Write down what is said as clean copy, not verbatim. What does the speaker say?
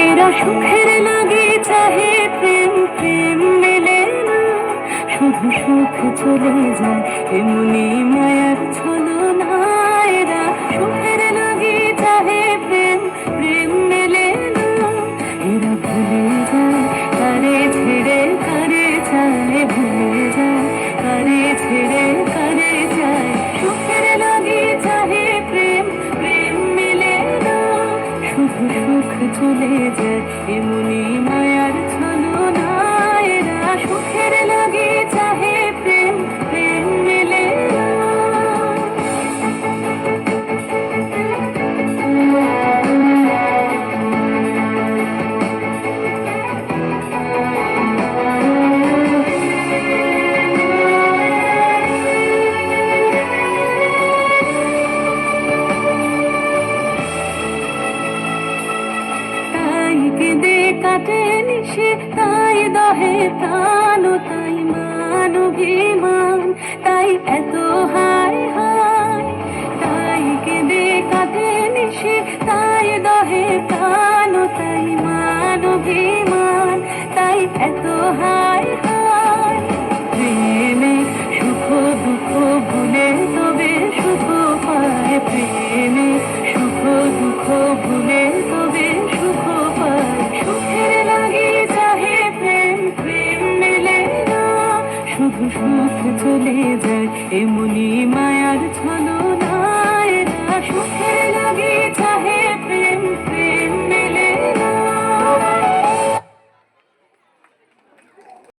এরা সুখের লাগে চাহে প্রেম, প্রেম মেলে না, শুধু সুখ চলে যায় এমনি মায়ার ছলনা। এরা সুখের লাগে চাহে প্রেম, প্রেম মেলে না, এরা ভুলে যায় কারে ছেড়ে কারে চায়, ভুলে যায় কারে ছেড়ে কারে চায়। সুখের লাগে চাহে প্রেম, প্রেম মেলে না, শুধু সুখ চলে যায় এমনি মায়ার ছলনা। এরা সুখের লাগে চাহে প্রেম, প্রেম মেলে না। তাই কেঁদে কাটে নিশে, তাই দহে প্রাণ, তাই মানবিমান, তাই এত হায় হায়। তাই কেঁদে কাটে নিশে, তাই দহে প্রাণ, তাই মানবিমান, তাই এত হায় হায়। প্রেমে সুখ দুঃখ ভুলে তবে সুখ পায়, প্রেমে সুখ দুঃখ ভুলে তবে সুখ পায়। সুখের লাগে চাহে প্রেম, প্রেম মেলে না, শুধু সুখ চলে যায় এমনি মা।